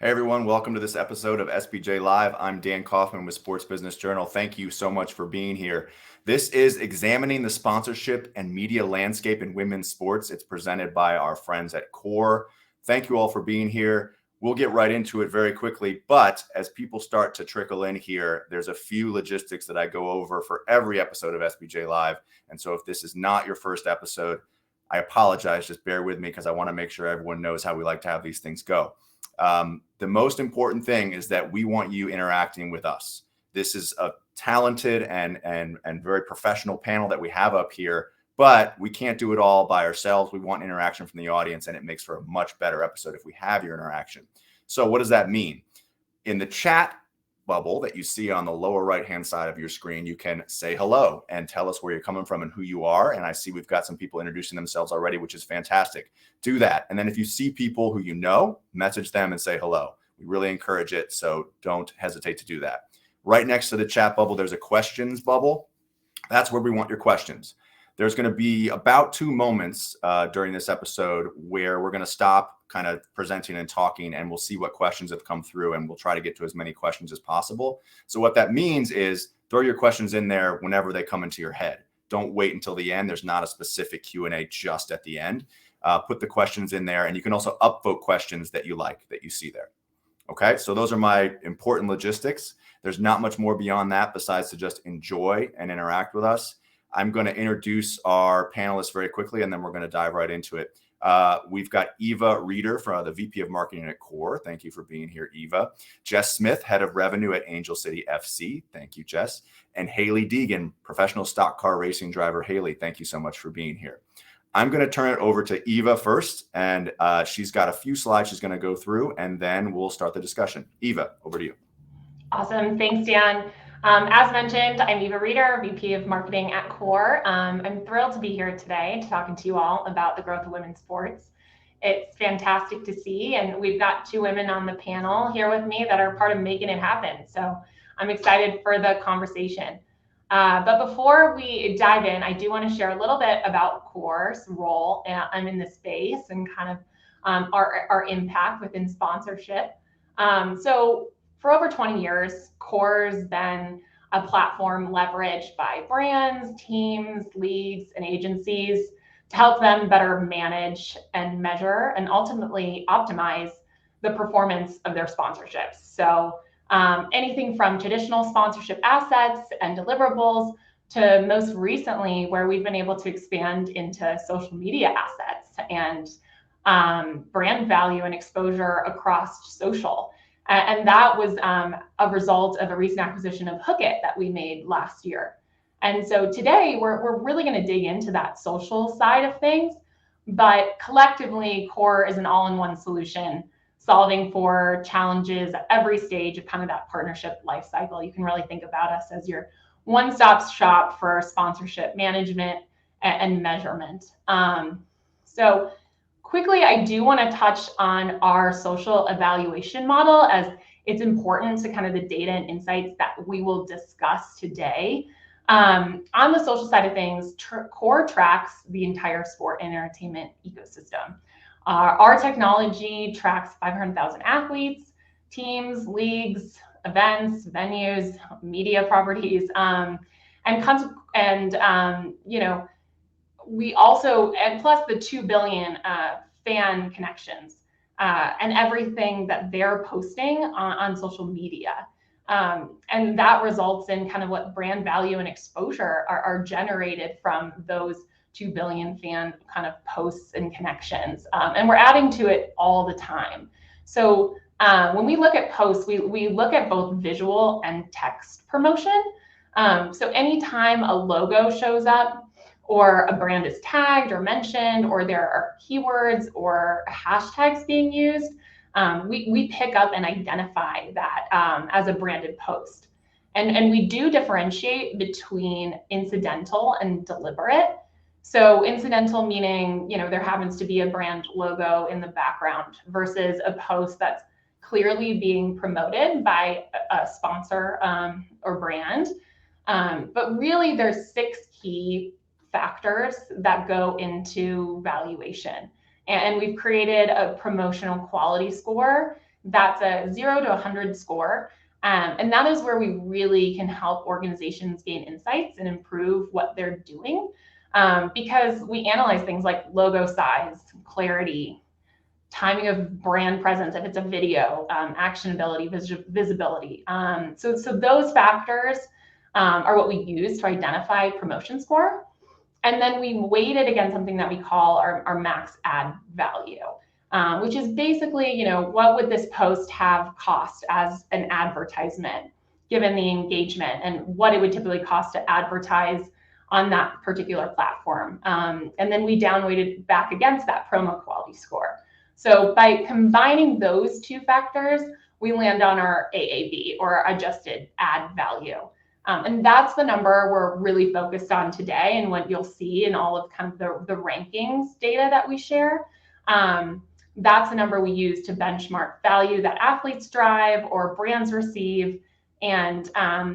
Hey everyone, welcome to this episode of SBJ Live. I'm Dan Kaufman with Sports Business Journal. Thank you so much for being here. This is Examining the Sponsorship and Media Landscape in Women's Sports. It's presented by our friends at Core. Thank you all for being here. We'll get right into it very quickly, but as people start to trickle in here, there's a few logistics that I go over for every episode of SBJ Live. And so if this is not your first episode, I apologize. Just bear with me because I want to make sure everyone knows how we like to have these things go. The most important thing is that we want you interacting with us. This is a talented and very professional panel that we have up here, but we can't do it all by ourselves. We want interaction from the audience, and it makes for a much better episode if we have your interaction. So what does that mean? In the chat bubble that you see on the lower right-hand side of your screen, you can say hello and tell us where you're coming from and who you are. And I see we've got some people introducing themselves already, which is fantastic. Do that. And then if you see people who you know, message them and say hello. We really encourage it, so don't hesitate to do that. Right next to the chat bubble, there's a questions bubble. That's where we want your questions. There's going to be about 2 moments during this episode where we're going to stop kind of presenting and talking, and we'll see what questions have come through, and we'll try to get to as many questions as possible. So what that means is throw your questions in there whenever they come into your head. Don't wait until the end. There's not a specific Q&A just at the end. Put the questions in there, and you can also upvote questions that you like, that you see there. Okay, so those are my important logistics. There's not much more beyond that besides to just enjoy and interact with us. I'm going to introduce our panelists very quickly, and then we're going to dive right into it. We've got Eva Reeder, the VP of Marketing at Core. Thank you for being here, Eva. Jess Smith, Head of Revenue at Angel City FC. Thank you, Jess. And Haley Deegan, professional stock car racing driver. Haley, thank you so much for being here. I'm going to turn it over to Eva first, and she's got a few slides she's going to go through, and then we'll start the discussion. Eva, over to you. Awesome. Thanks, Dan. As mentioned, I'm Eva Reeder, VP of Marketing at Core. I'm thrilled to be here today talking to you all about the growth of women's sports. It's fantastic to see, and we've got 2 women on the panel here with me that are part of making it happen. So I'm excited for the conversation. But before we dive in, I do want to share a little bit about Core's role in this space and kind of our impact within sponsorship. So for over 20 years, Core's been a platform leveraged by brands, teams, leagues, and agencies to help them better manage and measure and ultimately optimize the performance of their sponsorships. So anything from traditional sponsorship assets and deliverables to most recently where we've been able to expand into social media assets and brand value and exposure across social. And that was a result of a recent acquisition of Hookit that we made last year. And so today we're really going to dig into that social side of things, but collectively Core is an all-in-one solution solving for challenges at every stage of kind of that partnership life cycle. You can really think about us as your one-stop shop for sponsorship management and measurement. So quickly, I do want to touch on our social evaluation model, as it's important to kind of the data and insights that we will discuss today. On the social side of things, Core tracks the entire sport and entertainment ecosystem. Our technology tracks 500,000 athletes, teams, leagues, events, venues, media properties, we also, and plus the 2 billion fan connections and everything that they're posting on social media. And that results in kind of what brand value and exposure are generated from those 2 billion fan kind of posts and connections. And we're adding to it all the time. So when we look at posts, we look at both visual and text promotion. So anytime a logo shows up, or a brand is tagged or mentioned, or there are keywords or hashtags being used, we pick up and identify that as a branded post. And we do differentiate between incidental and deliberate. So incidental meaning, there happens to be a brand logo in the background versus a post that's clearly being promoted by a sponsor or brand. But really there's 6 key factors that go into valuation. And we've created a promotional quality score That's a 0 to 100 score. And that is where we really can help organizations gain insights and improve what they're doing, because we analyze things like logo size, clarity, timing of brand presence, if it's a video, actionability, visibility. So those factors are what we use to identify promotion score. And then we weight it against something that we call our max ad value, which is basically, what would this post have cost as an advertisement, given the engagement, and what it would typically cost to advertise on that particular platform. And then we downweight it back against that promo quality score. So by combining those two factors, we land on our AAV, or adjusted ad value. And that's the number we're really focused on today, and what you'll see in all of kind of the rankings data that we share. That's the number we use to benchmark value that athletes drive or brands receive. And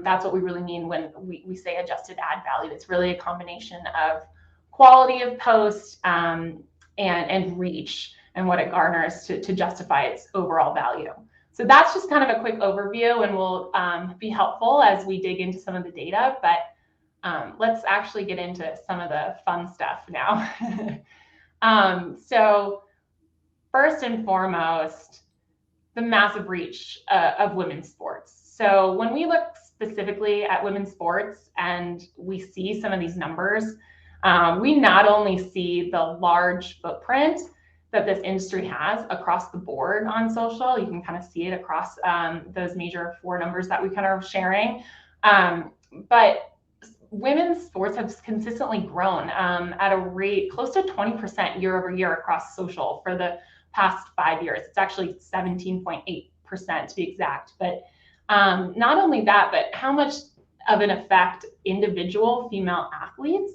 that's what we really mean when we say adjusted ad value. It's really a combination of quality of post and reach, and what it garners to justify its overall value. So that's just kind of a quick overview, and will be helpful as we dig into some of the data. But let's actually get into some of the fun stuff now. So first and foremost, the massive reach of women's sports. So when we look specifically at women's sports and we see some of these numbers, we not only see the large footprint that this industry has across the board on social. You can kind of see it across those major 4 numbers that we kind of are sharing. But women's sports have consistently grown at a rate close to 20% year over year across social for the past 5 years. It's actually 17.8% to be exact. But not only that, but how much of an effect individual female athletes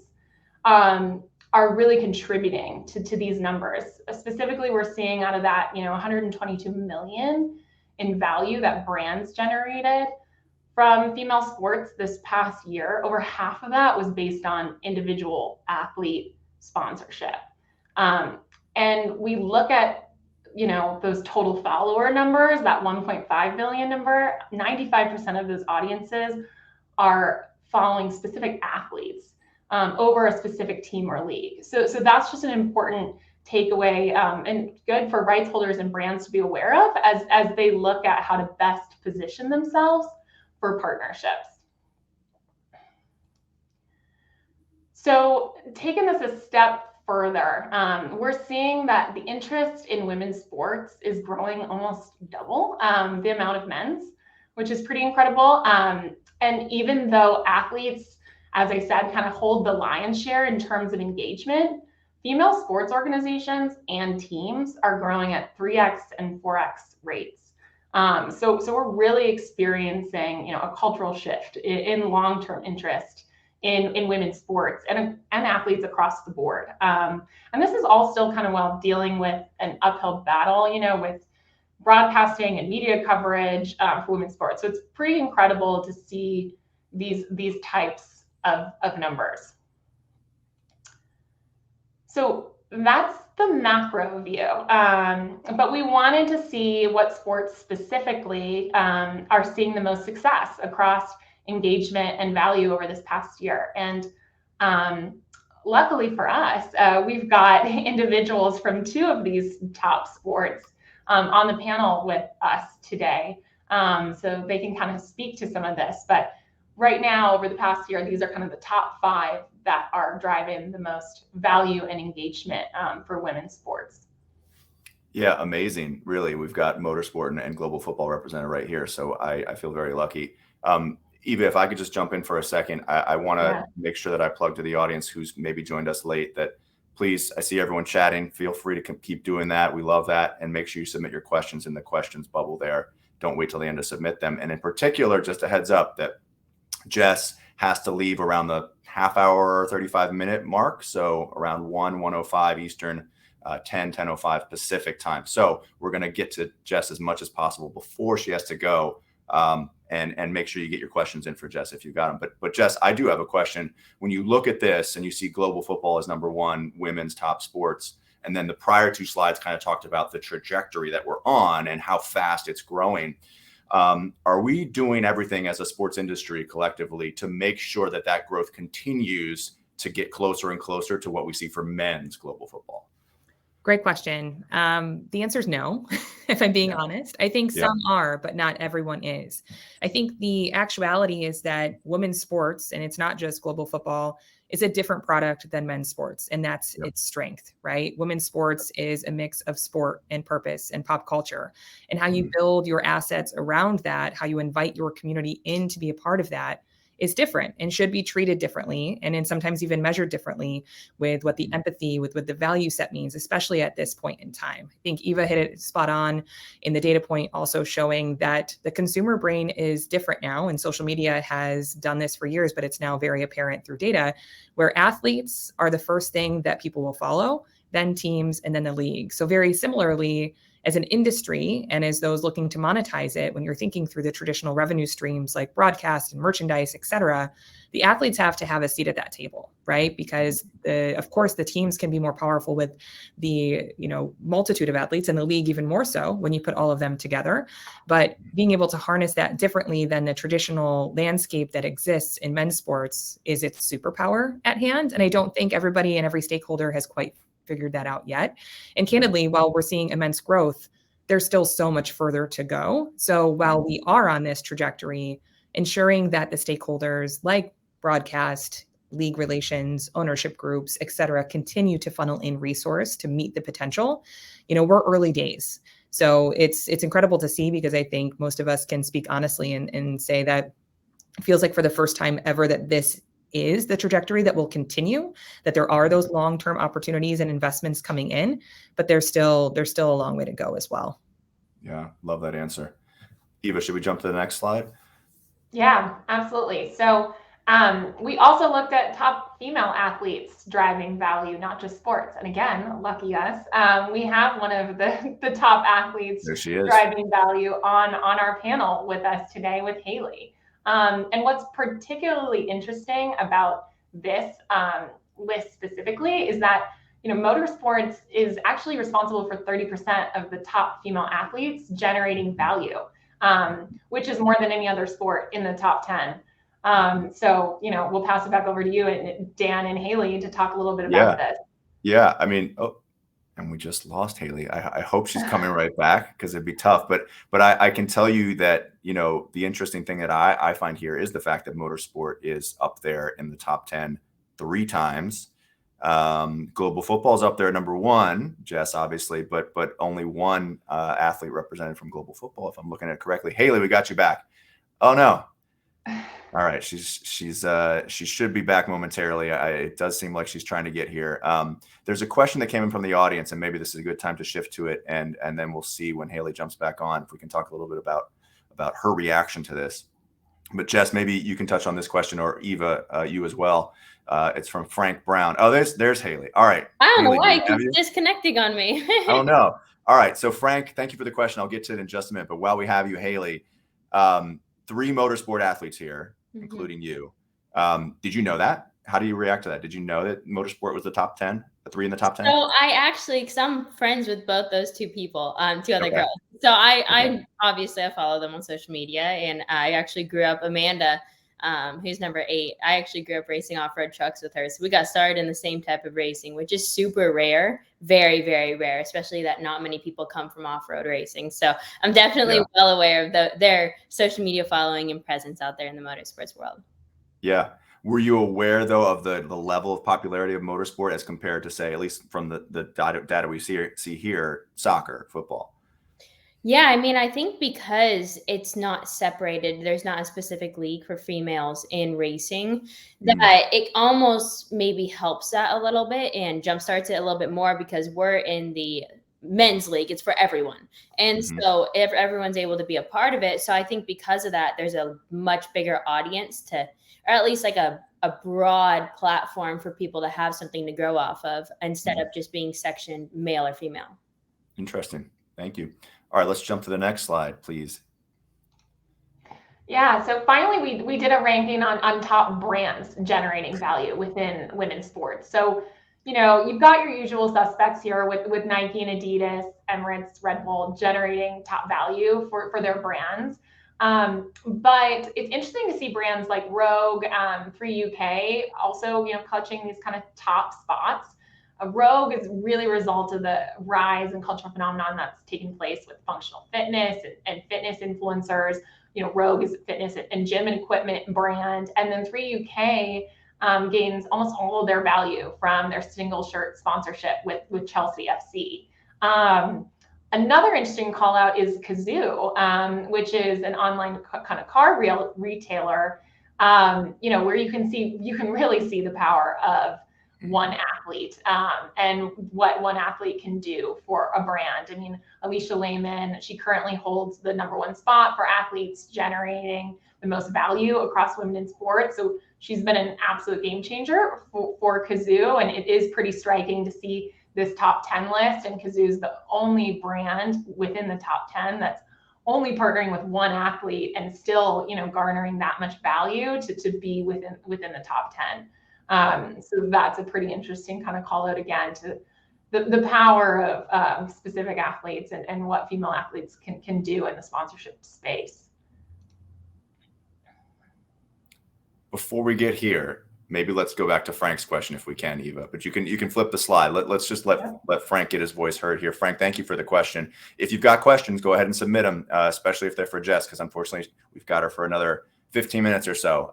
are really contributing to these numbers. Specifically, we're seeing out of that, 122 million in value that brands generated from female sports this past year. Over half of that was based on individual athlete sponsorship. And we look at, those total follower numbers, that 1.5 billion number, 95% of those audiences are following specific athletes over a specific team or league. So that's just an important takeaway, and good for rights holders and brands to be aware of as they look at how to best position themselves for partnerships. So taking this a step further, we're seeing that the interest in women's sports is growing almost double the amount of men's, which is pretty incredible. And even though athletes, as I said, kind of hold the lion's share in terms of engagement, female sports organizations and teams are growing at 3x and 4x rates. So we're really experiencing, a cultural shift in long-term interest in women's sports and athletes across the board. And this is all still kind of while dealing with an uphill battle, with broadcasting and media coverage for women's sports. So it's pretty incredible to see these types of numbers. So that's the macro view, but we wanted to see what sports specifically are seeing the most success across engagement and value over this past year. And luckily for us, we've got individuals from 2 of these top sports on the panel with us today, so they can kind of speak to some of this. But right now, over the past year, these are kind of the top 5 that are driving the most value and engagement for women's sports. Yeah, amazing. Really, we've got motorsport and global football represented right here. So I feel very lucky. Eva, if I could just jump in for a second, I want to make sure that I plug to the audience who's maybe joined us late that please, I see everyone chatting. Feel free to keep doing that. We love that. And make sure you submit your questions in the questions bubble there. Don't wait till the end to submit them. And in particular, just a heads up that Jess has to leave around the half hour, 35-minute mark. So around 1:05 Eastern, 10:05 Pacific time. So we're going to get to Jess as much as possible before she has to go. And make sure you get your questions in for Jess if you've got them. But Jess, I do have a question. When you look at this and you see global football as number 1, women's top sports, And then the prior two slides kind of talked about the trajectory that we're on and how fast it's growing. Are we doing everything as a sports industry collectively to make sure that that growth continues to get closer and closer to what we see for men's global football? Great question. The answer is no, if I'm being honest. I think some are, but not everyone is. I think the actuality is that women's sports, and it's not just global football, is a different product than men's sports. And that's its strength, right? Women's sports is a mix of sport and purpose and pop culture. And how you build your assets around that, how you invite your community in to be a part of that, is different and should be treated differently, and then sometimes even measured differently with what the empathy, with what the value set means, especially at this point in time. I think Eva hit it spot on in the data point, also showing that the consumer brain is different now, and social media has done this for years, but it's now very apparent through data, where athletes are the first thing that people will follow, then teams, and then the league. So very similarly, as an industry and as those looking to monetize it, when you're thinking through the traditional revenue streams like broadcast and merchandise, et cetera, the athletes have to have a seat at that table, right? Because of course the teams can be more powerful with the multitude of athletes, and the league even more so when you put all of them together. But being able to harness that differently than the traditional landscape that exists in men's sports is its superpower at hand. And I don't think everybody and every stakeholder has quite figured that out yet. And candidly, while we're seeing immense growth, there's still so much further to go. So while we are on this trajectory, ensuring that the stakeholders like broadcast, league relations, ownership groups, et cetera, continue to funnel in resource to meet the potential, we're early days. So it's incredible to see, because I think most of us can speak honestly and say that it feels like for the first time ever that this is the trajectory that will continue, that there are those long-term opportunities and investments coming in, but there's still a long way to go as well. Yeah, love that answer. Eva, should we jump to the next slide? Yeah, absolutely. So we also looked at top female athletes driving value, not just sports. And again, lucky us, we have one of the top athletes driving value on our panel with us today, with Haley. And what's particularly interesting about this list specifically is that, motorsports is actually responsible for 30% of the top female athletes generating value, which is more than any other sport in the top 10. So, we'll pass it back over to you, and Dan and Haley, to talk a little bit about this. Yeah. I mean, and we just lost Haley. I hope she's coming right back, because it'd be tough. But I can tell you that, the interesting thing that I find here is the fact that motorsport is up there in the top 10 3 times. Global football is up there number 1, Jess, obviously, but only one athlete represented from global football, if I'm looking at it correctly. Haley, we got you back. Oh no. All right, she should be back momentarily. It does seem like she's trying to get here. There's a question that came in from the audience, and maybe this is a good time to shift to it, and then we'll see when Haley jumps back on if we can talk a little bit about her reaction to this. But Jess, maybe you can touch on this question, or Eva, you as well. It's from Frank Brown. Oh, there's Haley. All right. I don't know Haley, why it keeps disconnecting on me. Oh no. All right. So Frank, thank you for the question. I'll get to it in just a minute. But while we have you, Haley, 3 motorsport athletes here, including you. Did you know that? How do you react to that? Did you know that motorsport was the top 10, the 3 in the top 10? So because I'm friends with both those 2 people, 2 other girls. So I obviously I follow them on social media, and I actually grew up, Amanda, who's number 8. I actually grew up racing off-road trucks with her. So we got started in the same type of racing, which is super rare, very, very rare, especially that not many people come from off-road racing. So I'm definitely well aware of their social media following and presence out there in the motorsports world. Yeah. Were you aware, though, of the level of popularity of motorsport as compared to, say, at least from the data we see here, soccer, football? Yeah, I mean, I think because it's not separated, there's not a specific league for females in racing, that it almost maybe helps that a little bit and jumpstarts it a little bit more, because we're in the men's league. It's for everyone. And so if everyone's able to be a part of it. So I think because of that, there's a much bigger audience or at least like a broad platform for people to have something to grow off of, instead of just being sectioned male or female. Interesting. Thank you. All right, let's jump to the next slide, please. Yeah, so finally we did a ranking on top brands generating value within women's sports. So, you've got your usual suspects here with Nike and Adidas, Emirates, Red Bull generating top value for their brands. But it's interesting to see brands like Rogue, Free UK also, clutching these kind of top spots. Rogue is really a result of the rise and cultural phenomenon that's taking place with functional fitness and fitness influencers. Rogue is a fitness and gym and equipment brand. And then 3UK gains almost all of their value from their single shirt sponsorship with Chelsea FC. Another interesting call out is Kazoo, which is an online kind of car retailer, where you can really see the power of one athlete and what one athlete can do for a brand. I mean, Alicia Lehman, she currently holds the #1 spot for athletes generating the most value across women in sports. So she's been an absolute game changer for Kazoo, and it is pretty striking to see this top 10 list. And Kazoo is the only brand within the top 10 that's only partnering with one athlete and still, garnering that much value to be within the top 10. So that's a pretty interesting kind of call out again to the power of specific athletes and what female athletes can do in the sponsorship space. Before we get here, maybe let's go back to Frank's question if we can, Eva. But you can flip the slide. Let's just let Frank get his voice heard here. Frank, thank you for the question. If you've got questions, go ahead and submit them, especially if they're for Jess, because unfortunately we've got her for another 15 minutes or so.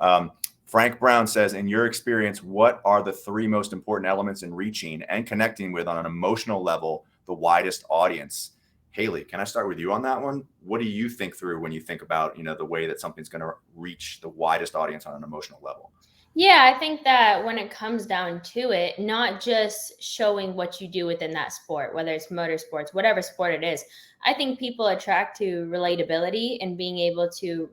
Frank Brown says, in your experience, what are the 3 most important elements in reaching and connecting with, on an emotional level, the widest audience? Haley, can I start with you on that one? What do you think through when you think about, the way that something's going to reach the widest audience on an emotional level? Yeah, I think that when it comes down to it, not just showing what you do within that sport, whether it's motorsports, whatever sport it is, I think people attract to relatability and being able to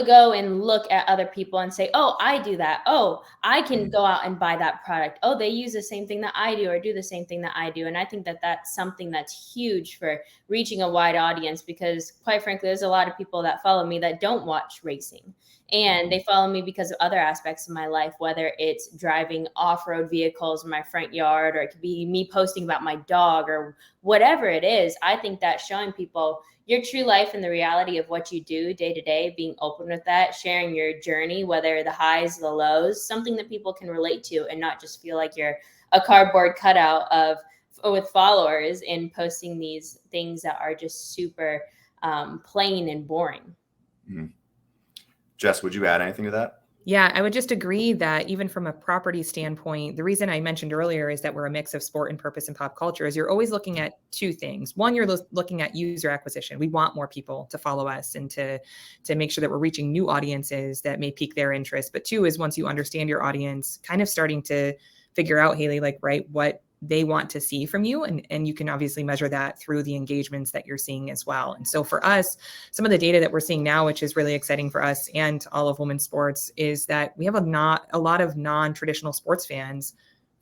go and look at other people and say, oh, I do that. Oh, I can go out and buy that product. Oh, they use the same thing that I do or do the same thing that I do. And I think that that's something that's huge for reaching a wide audience, because quite frankly, there's a lot of people that follow me that don't watch racing. And they follow me because of other aspects of my life, whether it's driving off-road vehicles in my front yard, or it could be me posting about my dog, or whatever it is. I think that showing people your true life and the reality of what you do day to day, being open with that, sharing your journey, whether the highs, the lows, something that people can relate to and not just feel like you're a cardboard cutout with followers and posting these things that are just super plain and boring. Mm-hmm. Jess, would you add anything to that? Yeah, I would just agree that even from a property standpoint, the reason I mentioned earlier is that we're a mix of sport and purpose and pop culture is you're always looking at 2 things. One, you're looking at user acquisition. We want more people to follow us and to make sure that we're reaching new audiences that may pique their interest. But 2 is, once you understand your audience, kind of starting to figure out, Haley, what they want to see from you. And you can obviously measure that through the engagements that you're seeing as well. And so for us, some of the data that we're seeing now, which is really exciting for us and all of women's sports, is that we have a lot of non-traditional sports fans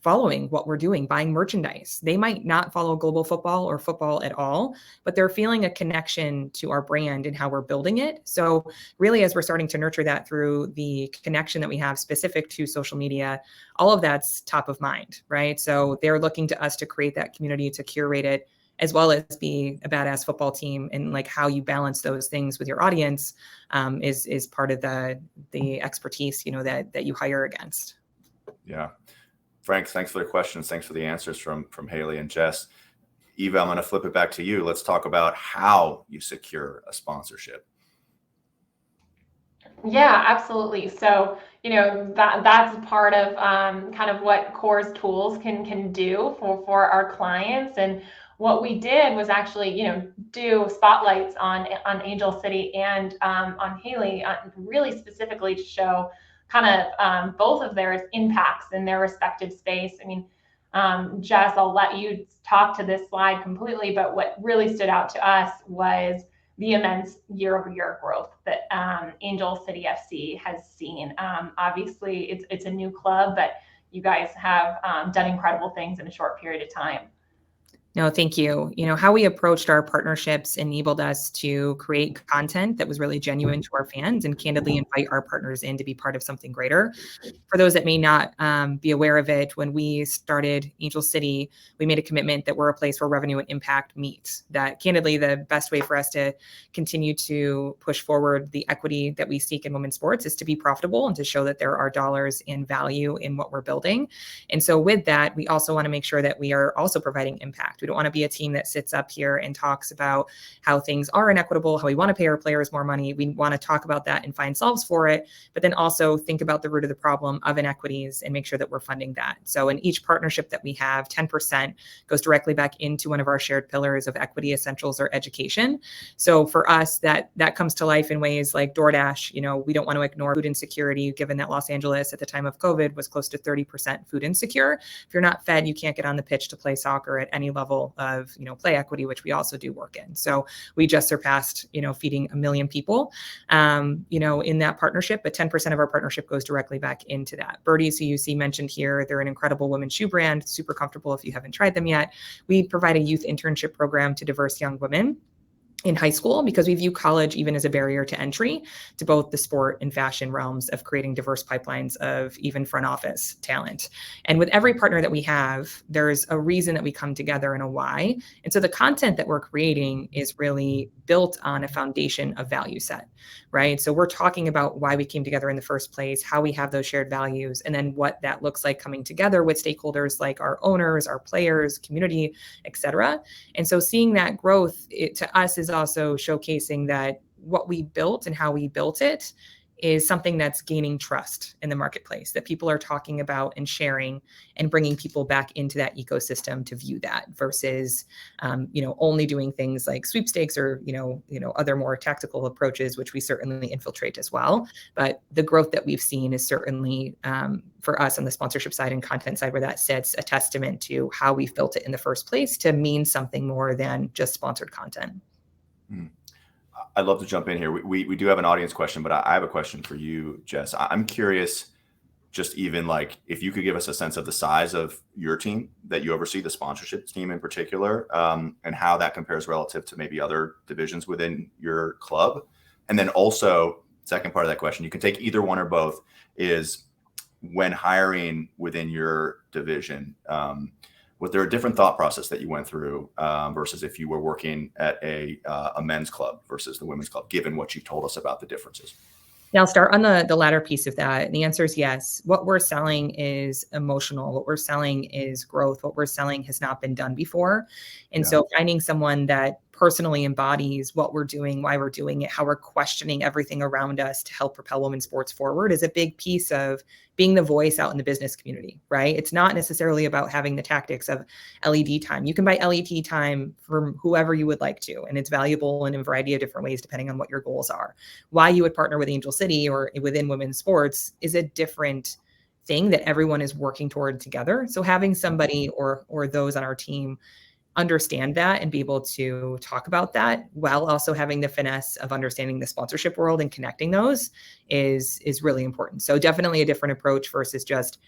following what we're doing, buying merchandise. They might not follow global football or football at all, but they're feeling a connection to our brand and how we're building it. So really, as we're starting to nurture that through the connection that we have specific to social media, all of that's top of mind, right? So they're looking to us to create that community, to curate it, as well as be a badass football team. And how you balance those things with your audience is part of the expertise, that you hire against. Yeah. Frank, thanks for the questions. Thanks for the answers from Haley and Jess. Eva, I'm going to flip it back to you. Let's talk about how you secure a sponsorship. Yeah, absolutely. So, that's part of kind of what CORE's tools can do for our clients. And what we did was actually, do spotlights on Angel City and on Haley, really specifically to show kind of both of their impacts in their respective space. I mean, Jess, I'll let you talk to this slide completely, but what really stood out to us was the immense year-over-year growth that Angel City FC has seen. Obviously, it's a new club, but you guys have done incredible things in a short period of time. No, thank you. How we approached our partnerships enabled us to create content that was really genuine to our fans and candidly invite our partners in to be part of something greater. For those that may not be aware of it, when we started Angel City, we made a commitment that we're a place where revenue and impact meet. That candidly, the best way for us to continue to push forward the equity that we seek in women's sports is to be profitable and to show that there are dollars in value in what we're building. And so with that, we also want to make sure that we are also providing impact. We don't want to be a team that sits up here and talks about how things are inequitable, how we want to pay our players more money. We want to talk about that and find solves for it, but then also think about the root of the problem of inequities and make sure that we're funding that. So in each partnership that we have, 10% goes directly back into one of our shared pillars of equity, essentials, or education. So for us, that comes to life in ways like DoorDash. We don't want to ignore food insecurity, given that Los Angeles at the time of COVID was close to 30% food insecure. If you're not fed, you can't get on the pitch to play soccer at any level of, play equity, which we also do work in. So we just surpassed, feeding 1 million people, in that partnership, but 10% of our partnership goes directly back into that. Birdies, who you see mentioned here, they're an incredible women's shoe brand, super comfortable if you haven't tried them yet. We provide a youth internship program to diverse young women in high school because we view college even as a barrier to entry to both the sport and fashion realms of creating diverse pipelines of even front office talent. And with every partner that we have, there's a reason that we come together and a why. And so the content that we're creating is really built on a foundation of value set, right? So we're talking about why we came together in the first place, how we have those shared values, and then what that looks like coming together with stakeholders like our owners, our players, community, et cetera. And so seeing that growth, to us is also showcasing that what we built and how we built it is something that's gaining trust in the marketplace, that people are talking about and sharing and bringing people back into that ecosystem to view that versus, only doing things like sweepstakes or, other more tactical approaches, which we certainly infiltrate as well. But the growth that we've seen is certainly for us on the sponsorship side and content side, where that sets a testament to how we've built it in the first place to mean something more than just sponsored content. I'd love to jump in here. We do have an audience question, but I have a question for you, Jess. I'm curious, just even like if you could give us a sense of the size of your team that you oversee, the sponsorship team in particular, and how that compares relative to maybe other divisions within your club. And then also, second part of that question, you can take either one or both, is when hiring within your division, was there a different thought process that you went through versus if you were working at a men's club versus the women's club, given what you told us about the differences? Yeah, I'll start on the latter piece of that. And the answer is yes. What we're selling is emotional. What we're selling is growth. What we're selling has not been done before. And so finding someone that personally embodies what we're doing, why we're doing it, how we're questioning everything around us to help propel women's sports forward is a big piece of being the voice out in the business community, right? It's not necessarily about having the tactics of LED time. You can buy LED time from whoever you would like to, and it's valuable in a variety of different ways depending on what your goals are. Why you would partner with Angel City or within women's sports is a different thing that everyone is working toward together. So having somebody or those on our team understand that and be able to talk about that while also having the finesse of understanding the sponsorship world and connecting those is really important. So definitely a different approach versus just,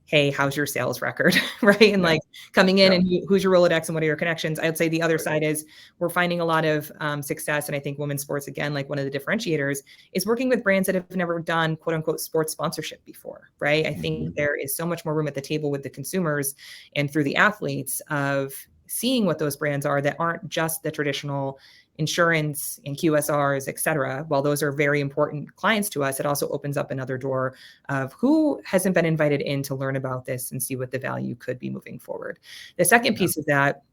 hey, how's your sales record, right? And like coming in and who's your Rolodex and what are your connections? I'd say the other side is we're finding a lot of success. And I think women's sports, again, like one of the differentiators is working with brands that have never done quote unquote sports sponsorship before, right? I think there is so much more room at the table with the consumers and through the athletes of seeing what those brands are that aren't just the traditional insurance and QSRs, et cetera. While those are very important clients to us, it also opens up another door of who hasn't been invited in to learn about this and see what the value could be moving forward. The second piece of that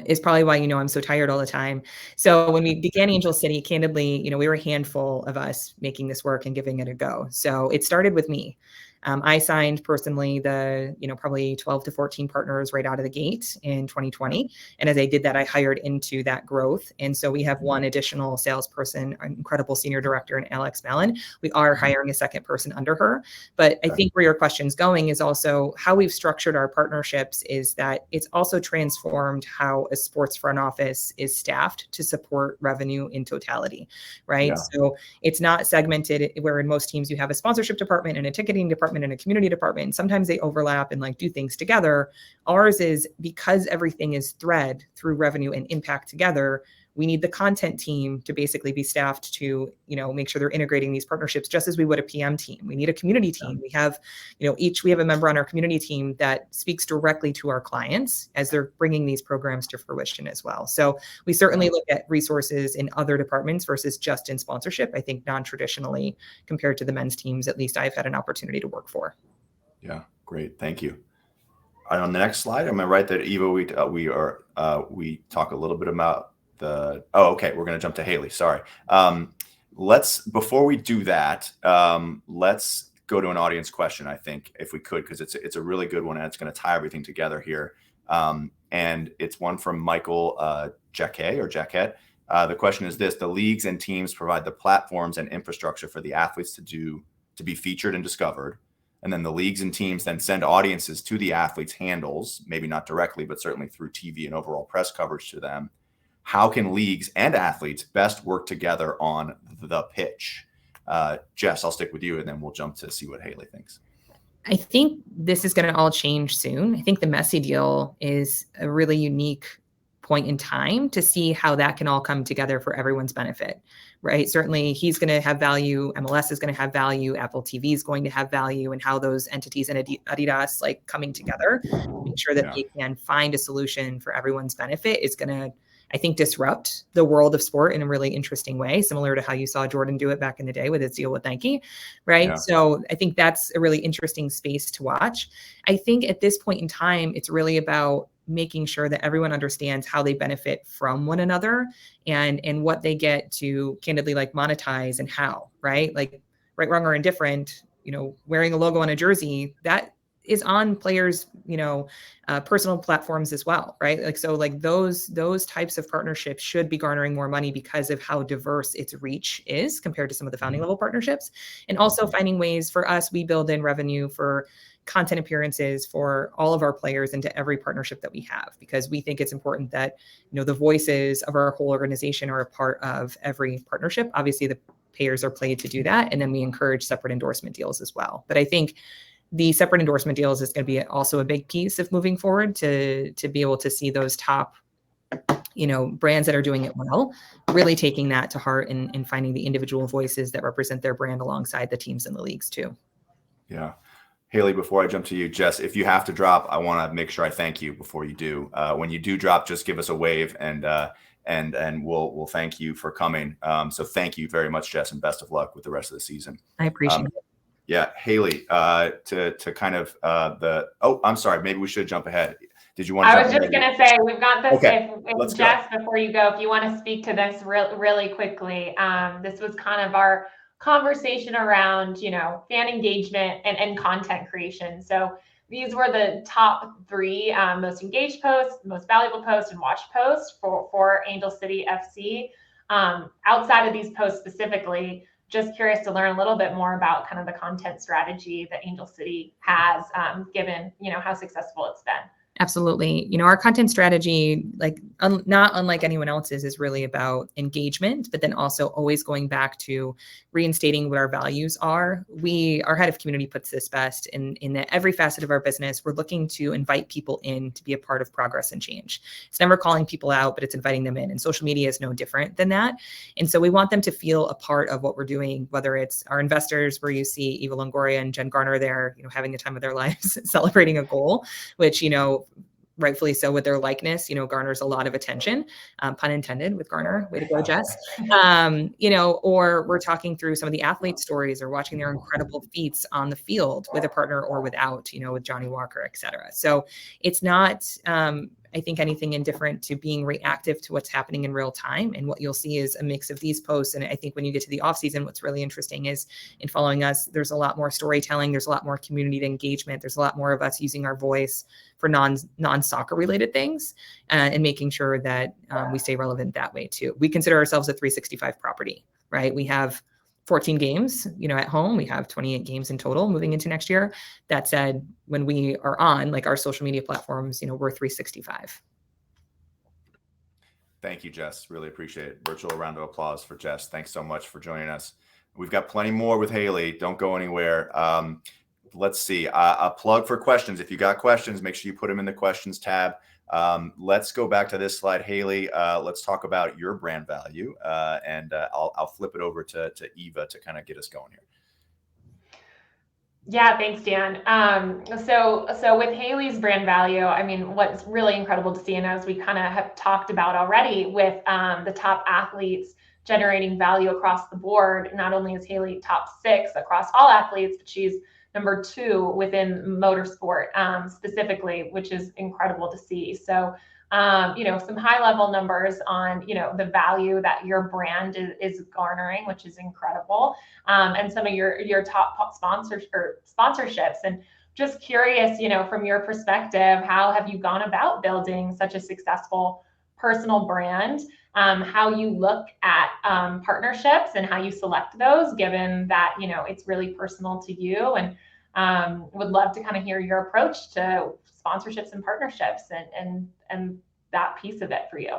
is probably why, I'm so tired all the time. So when we began Angel City, candidly, we were a handful of us making this work and giving it a go. So it started with me. I signed personally the, probably 12 to 14 partners right out of the gate in 2020. And as I did that, I hired into that growth. And so we have one additional salesperson, an incredible senior director in Alex Mellon. We are hiring a second person under her. But I think where your question's going is also how we've structured our partnerships is that it's also transformed how a sports front office is staffed to support revenue in totality, right? Yeah. So it's not segmented where in most teams you have a sponsorship department and a ticketing department department and a community department. Sometimes they overlap and like do things together. Ours is, because everything is thread through revenue and impact together, we need the content team to basically be staffed to, make sure they're integrating these partnerships just as we would a PM team. We need a community team. We have, we have a member on our community team that speaks directly to our clients as they're bringing these programs to fruition as well. So we certainly look at resources in other departments versus just in sponsorship. I think non-traditionally compared to the men's teams, at least I've had an opportunity to work for. Yeah, great. Thank you. And on the next slide, am I right that Eva, we talk a little bit about okay, we're going to jump to Haley. Sorry. Before we do that, let's go to an audience question, I think, if we could, because it's a really good one and it's going to tie everything together here. And it's one from Michael Jaquette. The question is this: the leagues and teams provide the platforms and infrastructure for the athletes to be featured and discovered. And then the leagues and teams then send audiences to the athletes' handles, maybe not directly, but certainly through TV and overall press coverage to them. How can leagues and athletes best work together on the pitch? Jess, I'll stick with you and then we'll jump to see what Haley thinks. I think this is going to all change soon. I think the Messi deal is a really unique point in time to see how that can all come together for everyone's benefit, right? Certainly he's going to have value. MLS is going to have value. Apple TV is going to have value, and how those entities and Adidas like coming together, make sure that they can find a solution for everyone's benefit is going to, I think, disrupt the world of sport in a really interesting way, similar to how you saw Jordan do it back in the day with his deal with Nike, right? Yeah. So I think that's a really interesting space to watch. I think at this point in time, it's really about making sure that everyone understands how they benefit from one another and what they get to candidly like monetize and how, right? Like right, wrong, or indifferent, wearing a logo on a jersey, that is on players, personal platforms as well, right? Like, so like those types of partnerships should be garnering more money because of how diverse its reach is compared to some of the founding level partnerships. And also finding ways for us, we build in revenue for content appearances for all of our players into every partnership that we have, because we think it's important that, the voices of our whole organization are a part of every partnership. Obviously the payers are paid to do that. And then we encourage separate endorsement deals as well. But I think the separate endorsement deals is going to be also a big piece of moving forward to be able to see those top, brands that are doing it well, really taking that to heart and finding the individual voices that represent their brand alongside the teams and the leagues too. Yeah. Haley, before I jump to you, Jess, if you have to drop, I want to make sure I thank you before you do. When you do drop, just give us a wave and we'll thank you for coming. So thank you very much, Jess, and best of luck with the rest of the season. I appreciate it. Yeah, Haley, to kind of I'm sorry, maybe we should jump ahead. Did you want to? I was just going to say, we've got this. Okay, if Jess, before you go, if you want to speak to this really quickly, this was kind of our conversation around, fan engagement and content creation. So these were the top 3 most engaged posts, most valuable posts, and watched posts for Angel City FC. Outside of these posts specifically, just curious to learn a little bit more about kind of the content strategy that Angel City has, given, how successful it's been. Absolutely. Our content strategy, not unlike anyone else's, is really about engagement, but then also always going back to reinstating what our values are. Our head of community puts this best in that every facet of our business, we're looking to invite people in to be a part of progress and change. It's never calling people out, but it's inviting them in. And social media is no different than that. And so we want them to feel a part of what we're doing, whether it's our investors, where you see Eva Longoria and Jen Garner there, having the time of their lives, celebrating a goal, which, rightfully so with their likeness, garners a lot of attention, pun intended with Garner. Way to go, Jess. Or we're talking through some of the athlete stories or watching their incredible feats on the field with a partner or without, with Johnny Walker, et cetera. So it's not, I think, anything indifferent to being reactive to what's happening in real time. And what you'll see is a mix of these posts. And I think when you get to the off season, what's really interesting is in following us, there's a lot more storytelling. There's a lot more community engagement. There's a lot more of us using our voice for non-soccer related things and making sure that we stay relevant that way too. We consider ourselves a 365 property, right? We have 14 games, at home. We have 28 games in total moving into next year. That said, when we are on our social media platforms, we're 365. Thank you, Jess. Really appreciate it. Virtual round of applause for Jess. Thanks so much for joining us. We've got plenty more with Haley. Don't go anywhere. let's see. A plug for questions. If you got questions, make sure you put them in the questions tab. Let's go back to this slide, Haley. Let's talk about your brand value, and I'll flip it over to Eva to kind of get us going here. Yeah, thanks, Dan. So with Haley's brand value, I mean, what's really incredible to see, and as we kind of have talked about already with the top athletes generating value across the board, not only is Haley top 6 across all athletes, but she's number 2 within motorsport specifically, which is incredible to see. So, some high level numbers on, the value that your brand is garnering, which is incredible. And some of your top sponsors or sponsorships. And just curious, from your perspective, how have you gone about building such a successful personal brand? How you look at partnerships and how you select those, given that, it's really personal to you, and would love to kind of hear your approach to sponsorships and partnerships and that piece of it for you.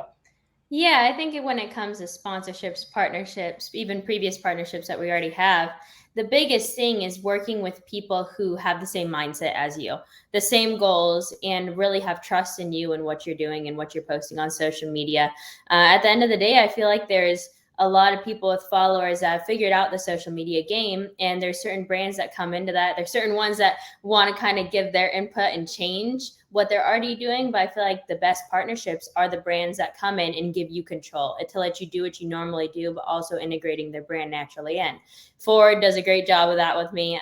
Yeah, I think when it comes to sponsorships, partnerships, even previous partnerships that we already have, the biggest thing is working with people who have the same mindset as you, the same goals, and really have trust in you and what you're doing and what you're posting on social media. At the end of the day, I feel like there's a lot of people with followers that have figured out the social media game, and there's certain brands that come into that. There's certain ones that want to kind of give their input and change what they're already doing, but I feel like the best partnerships are the brands that come in and give you control to let you do what you normally do, but also integrating their brand naturally in. Ford does a great job of that with me.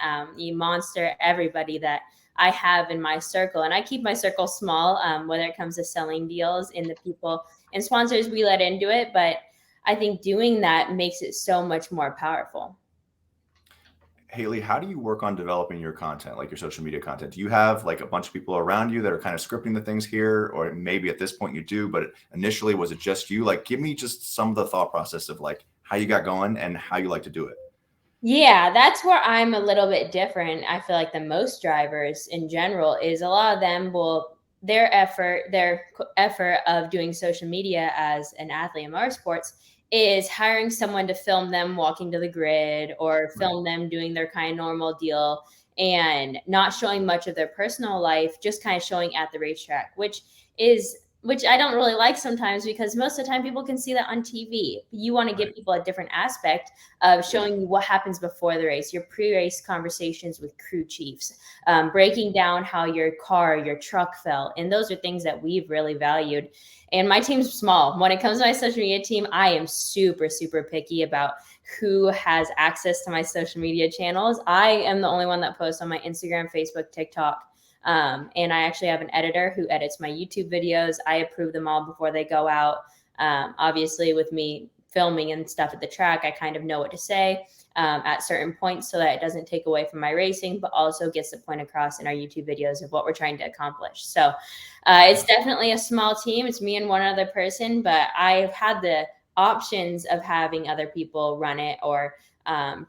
Monster, everybody that I have in my circle, and I keep my circle small, whether it comes to selling deals and the people and sponsors we let into it, but I think doing that makes it so much more powerful. Haley, how do you work on developing your content, like your social media content? Do you have like a bunch of people around you that are kind of scripting the things here? Or maybe at this point you do, but initially, was it just you? Like, give me just some of the thought process of like how you got going and how you like to do it. Yeah, that's where I'm a little bit different. I feel like the most drivers in general is a lot of them will their effort of doing social media as an athlete in motorsports is hiring someone to film them walking to the grid or film them doing their kind of normal deal and not showing much of their personal life, just kind of showing at the racetrack, which I don't really like sometimes, because most of the time people can see that on TV. You want to give people a different aspect of showing you what happens before the race, your pre-race conversations with crew chiefs, breaking down how your car, your truck felt. And those are things that we've really valued. And my team's small. When it comes to my social media team, I am super, super picky about who has access to my social media channels. I am the only one that posts on my Instagram, Facebook, TikTok. And I actually have an editor who edits my YouTube videos. I approve them all before they go out. Obviously, with me filming and stuff at the track, I kind of know what to say at certain points so that it doesn't take away from my racing, but also gets the point across in our YouTube videos of what we're trying to accomplish. So it's definitely a small team. It's me and one other person, but I've had the options of having other people run it or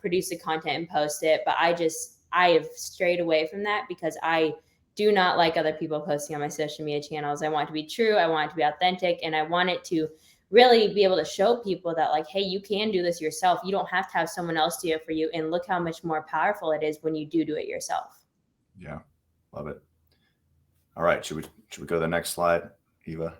produce the content and post it. But I have strayed away from that because I do not like other people posting on my social media channels. I want it to be true. I want it to be authentic. And I want it to really be able to show people that, like, hey, you can do this yourself. You don't have to have someone else do it for you. And look how much more powerful it is when you do it yourself. Yeah, love it. All right, should we go to the next slide, Eva?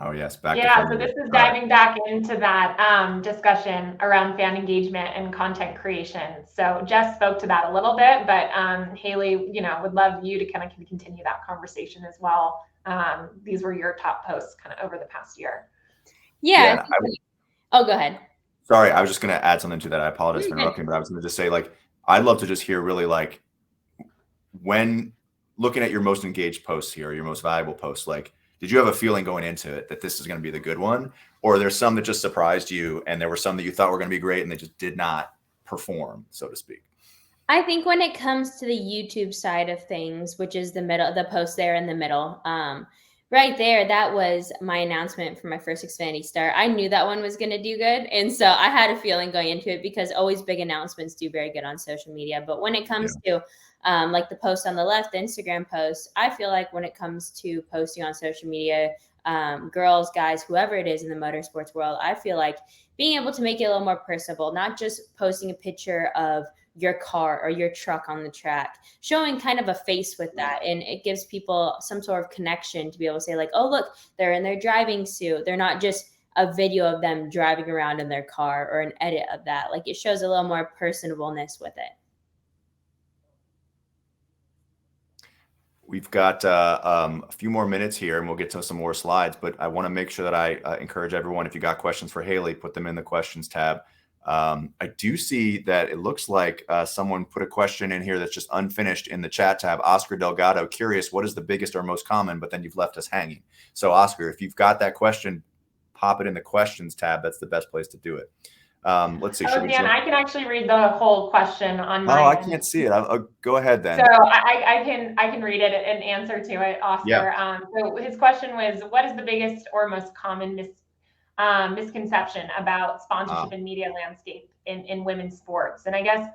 Oh, yes. Yeah, so this is diving back into that discussion around fan engagement and content creation. So Jess spoke to that a little bit, but Haley, would love you to kind of continue that conversation as well. These were your top posts kind of over the past year. Yeah. Go ahead. Sorry, I was just going to add something to that. I apologize for interrupting, but I was going to just say, like, I'd love to just hear really, like, when looking at your most engaged posts here, your most valuable posts, like, did you have a feeling going into it that this is going to be the good one? Or there's some that just surprised you and there were some that you thought were going to be great and they just did not perform, so to speak? I think when it comes to the YouTube side of things, which is the middle, the post there in the middle, right there, that was my announcement for my first Xfinity start. I knew that one was going to do good. And so I had a feeling going into it because always big announcements do very good on social media. But when it comes to like the post on the left, the Instagram post, I feel like when it comes to posting on social media, girls, guys, whoever it is in the motorsports world, I feel like being able to make it a little more personable, not just posting a picture of your car or your truck on the track, showing kind of a face with that. And it gives people some sort of connection to be able to say like, oh, look, they're in their driving suit. They're not just a video of them driving around in their car or an edit of that. Like it shows a little more personableness with it. We've got a few more minutes here and we'll get to some more slides, but I want to make sure that I encourage everyone, if you got questions for Haley, put them in the questions tab. I do see that it looks like someone put a question in here that's just unfinished in the chat tab. Oscar Delgado, curious, what is the biggest or most common, but then you've left us hanging. So Oscar, if you've got that question, pop it in the questions tab. That's the best place to do it. Let's see. Oh, Dan, I can actually read the whole question on my I can't see it. I'll go ahead then. So I can read it and answer to it, Oscar. Yeah. So his question was, what is the biggest or most common misconception about sponsorship and media landscape in women's sports? And I guess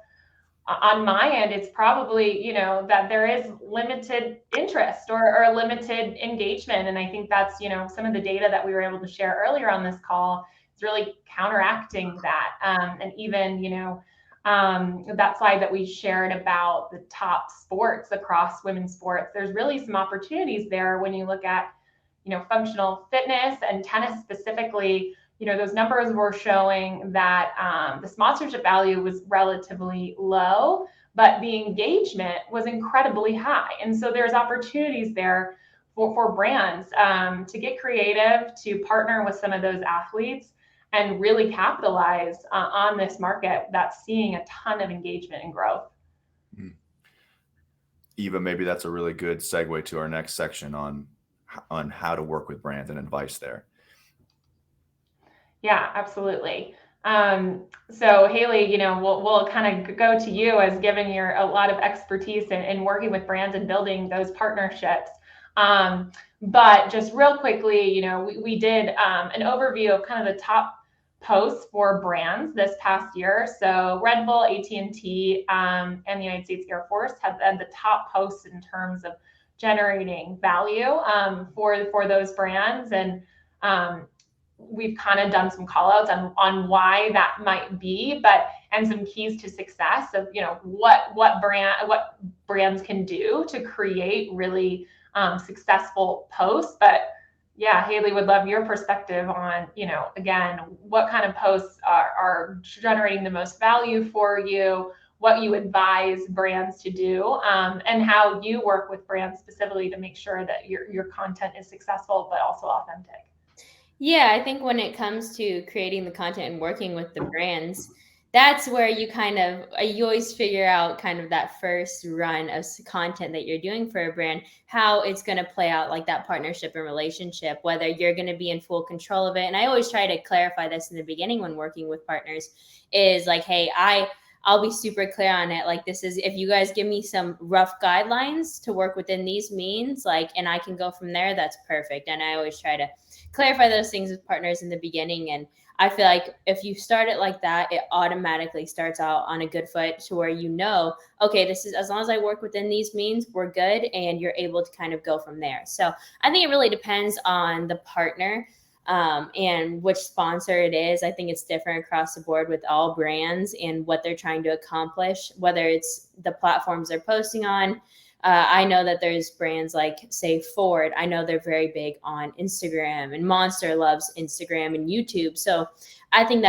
on my end, it's probably, that there is limited interest or limited engagement. And I think that's, some of the data that we were able to share earlier on this call is really counteracting that. And even, that slide that we shared about the top sports across women's sports, there's really some opportunities there when you look at, functional fitness and tennis specifically. Those numbers were showing that the sponsorship value was relatively low, but the engagement was incredibly high. And so there's opportunities there for brands to get creative, to partner with some of those athletes and really capitalize on this market that's seeing a ton of engagement and growth. Eva, maybe that's a really good segue to our next section on how to work with brands and advice there. Yeah, absolutely. So Haley, we'll kind of go to you as given a lot of expertise in working with brands and building those partnerships. But just real quickly, we did an overview of kind of the top posts for brands this past year. So Red Bull, AT&T, and the United States Air Force have had the top posts in terms of generating value for those brands. And we've kind of done some call outs on why that might be, and some keys to success of, what brands can do to create really successful posts. But yeah, Haley, would love your perspective on, again, what kind of posts are generating the most value for you, what you advise brands to do, and how you work with brands specifically to make sure that your content is successful, but also authentic. Yeah, I think when it comes to creating the content and working with the brands, that's where you always figure out kind of that first run of content that you're doing for a brand, how it's going to play out, like that partnership and relationship, whether you're going to be in full control of it. And I always try to clarify this in the beginning when working with partners is like, hey, I'll be super clear on it. Like, this is, if you guys give me some rough guidelines to work within these means, and I can go from there, that's perfect. And I always try to clarify those things with partners in the beginning. And I feel like if you start it like that, it automatically starts out on a good foot to where, okay, this is, as long as I work within these means, we're good. And you're able to kind of go from there. So I think it really depends on the partner and which sponsor it is. I think it's different across the board with all brands and what they're trying to accomplish, whether it's the platforms they're posting on. I know that there's brands like, say, Ford. I know they're very big on Instagram, and Monster loves Instagram and YouTube. So I think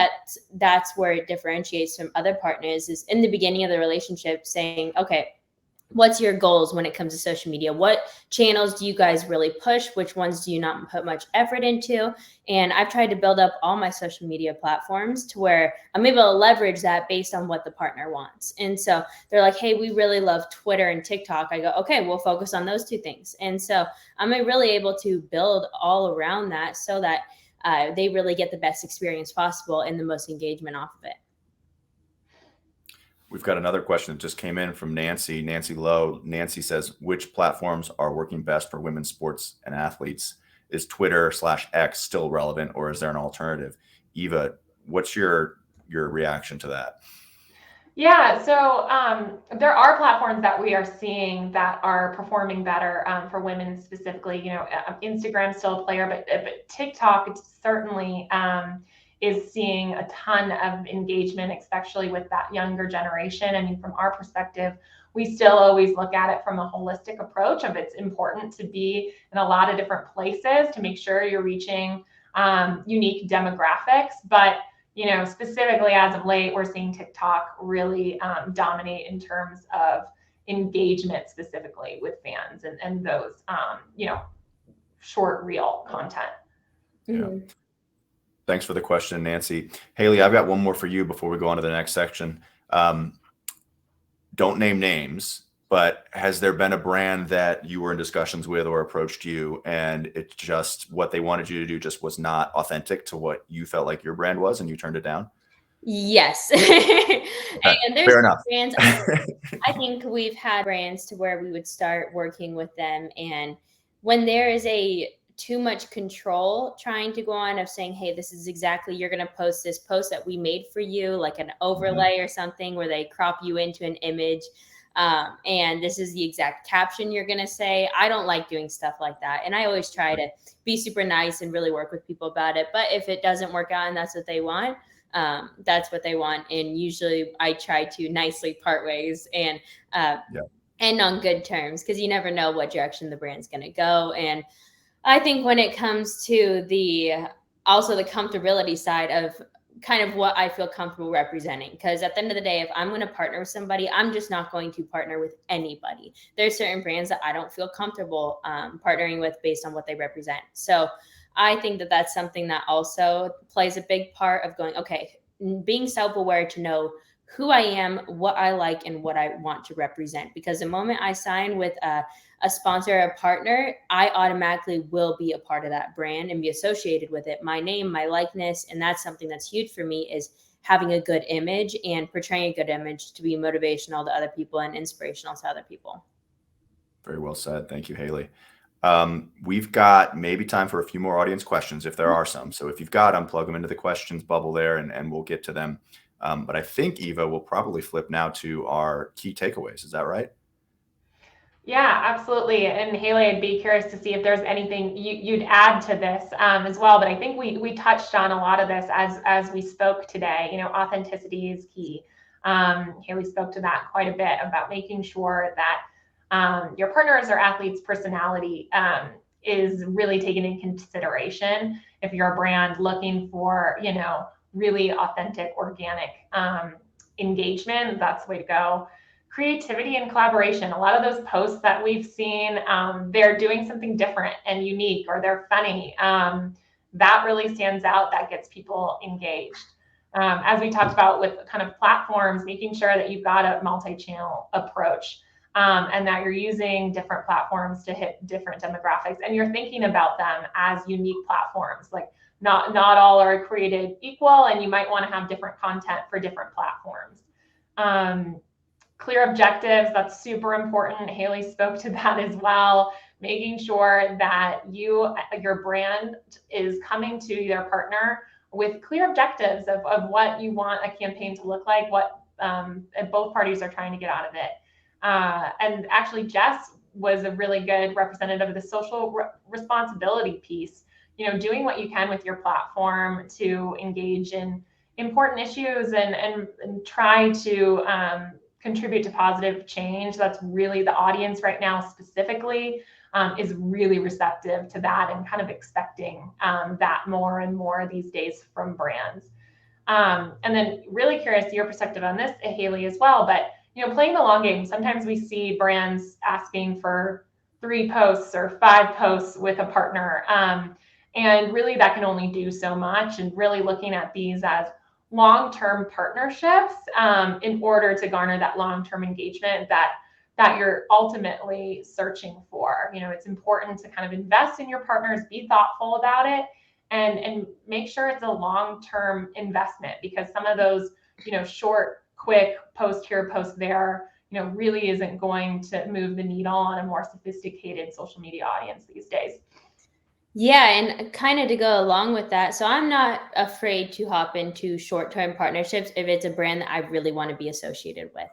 that's where it differentiates from other partners, is in the beginning of the relationship saying, okay, what's your goals when it comes to social media? What channels do you guys really push? Which ones do you not put much effort into? And I've tried to build up all my social media platforms to where I'm able to leverage that based on what the partner wants. And so they're like, hey, we really love Twitter and TikTok. I go, okay, we'll focus on those two things. And so I'm really able to build all around that so that they really get the best experience possible and the most engagement off of it. We've got another question that just came in from Nancy Lowe. Nancy says, which platforms are working best for women's sports and athletes? Is Twitter/X still relevant, or is there an alternative? Eva, what's your reaction to that? Yeah, so there are platforms that we are seeing that are performing better for women specifically. Instagram's still a player, but TikTok certainly is seeing a ton of engagement, especially with that younger generation. I mean, from our perspective, we still always look at it from a holistic approach of it's important to be in a lot of different places to make sure you're reaching unique demographics, but specifically as of late, we're seeing TikTok really dominate in terms of engagement specifically with fans and those, short reel content. Yeah. Thanks for the question, Nancy. Haley, I've got one more for you before we go on to the next section. Don't name names, but has there been a brand that you were in discussions with or approached you and it's just what they wanted you to do just was not authentic to what you felt like your brand was and you turned it down? Yes. And there's Fair enough. brands, I think we've had brands to where we would start working with them. And when there is too much control trying to go on of saying, hey, this is exactly, you're going to post this post that we made for you, like an overlay or something where they crop you into an image. And this is the exact caption you're going to say. I don't like doing stuff like that. And I always try to be super nice and really work with people about it. But if it doesn't work out and that's what they want, that's what they want. And usually I try to nicely part ways and on good terms, because you never know what direction the brand's going to go. And I think when it comes to also the comfortability side of kind of what I feel comfortable representing, because at the end of the day, if I'm going to partner with somebody, I'm just not going to partner with anybody. There's certain brands that I don't feel comfortable partnering with based on what they represent. So I think that that's something that also plays a big part of going, okay, being self-aware to know who I am, what I like, and what I want to represent. Because the moment I sign with a sponsor or a partner, I automatically will be a part of that brand and be associated with it. My name, my likeness, and that's something that's huge for me, is having a good image and portraying a good image to be motivational to other people and inspirational to other people. Very well said. Thank you, Haley. We've got maybe time for a few more audience questions if there are some. So if you've got them, plug them into the questions bubble there and we'll get to them. But I think, Eva, will probably flip now to our key takeaways. Is that right? Yeah, absolutely. And Haley, I'd be curious to see if there's anything you'd add to this as well. But I think we touched on a lot of this as we spoke today. Authenticity is key. Haley spoke to that quite a bit about making sure that your partners or athletes' personality is really taken in consideration. If you're a brand looking for, really authentic, organic engagement, that's the way to go. Creativity and collaboration. A lot of those posts that we've seen, they're doing something different and unique, or they're funny. That really stands out. That gets people engaged. As we talked about with kind of platforms, making sure that you've got a multi-channel approach and that you're using different platforms to hit different demographics, and you're thinking about them as unique platforms. Like not all are created equal, and you might want to have different content for different platforms. Clear objectives, that's super important. Haley spoke to that as well. Making sure that your brand is coming to your partner with clear objectives of what you want a campaign to look like, what both parties are trying to get out of it. And actually, Jess was a really good representative of the social responsibility piece. Doing what you can with your platform to engage in important issues and try to contribute to positive change. That's really the audience right now specifically is really receptive to that and kind of expecting that more and more these days from brands. And then really curious to your perspective on this, Haley, as well. But, playing the long game, sometimes we see brands asking for 3 posts or 5 posts with a partner. And really that can only do so much, and really looking at these as long-term partnerships in order to garner that long-term engagement that you're ultimately searching for. It's important to kind of invest in your partners, be thoughtful about it, and make sure it's a long-term investment, because some of those, short, quick post here, post there, really isn't going to move the needle on a more sophisticated social media audience these days. Yeah, and kind of to go along with that, so I'm not afraid to hop into short-term partnerships if it's a brand that I really want to be associated with.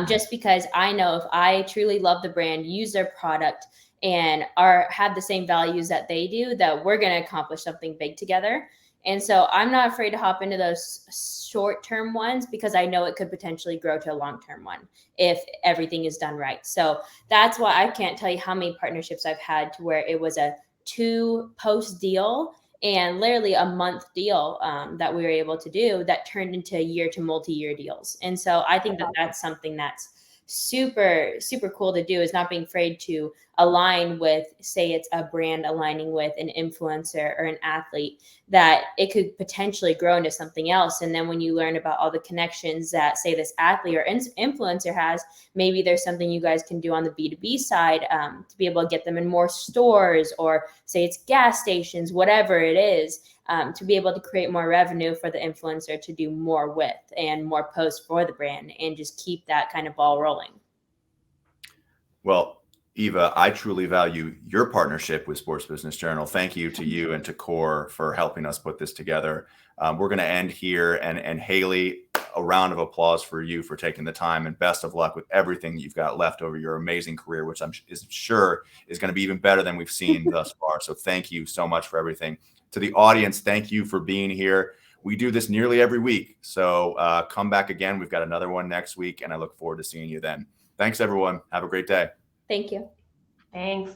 Just because I know if I truly love the brand, use their product, and have the same values that they do, that we're going to accomplish something big together. And so I'm not afraid to hop into those short-term ones because I know it could potentially grow to a long-term one if everything is done right. So that's why I can't tell you how many partnerships I've had to where it was a 2 post deal and literally a month deal that we were able to do that turned into year to multi-year deals. And so I think that that's something that's super, super cool to do, is not being afraid to align with, say it's a brand aligning with an influencer or an athlete, that it could potentially grow into something else. And then when you learn about all the connections that, say, this athlete or influencer has, maybe there's something you guys can do on the B2B side to be able to get them in more stores, or say it's gas stations, whatever it is, to be able to create more revenue for the influencer to do more with and more posts for the brand, and just keep that kind of ball rolling. Well, Eva, I truly value your partnership with Sports Business Journal. Thank you to you and to Core for helping us put this together. We're going to end here. And Haley, a round of applause for you for taking the time, and best of luck with everything you've got left over your amazing career, which I'm sure is going to be even better than we've seen thus far. So thank you so much for everything. To the audience, thank you for being here. We do this nearly every week. So come back again. We've got another one next week, and I look forward to seeing you then. Thanks, everyone. Have a great day. Thank you. Thanks.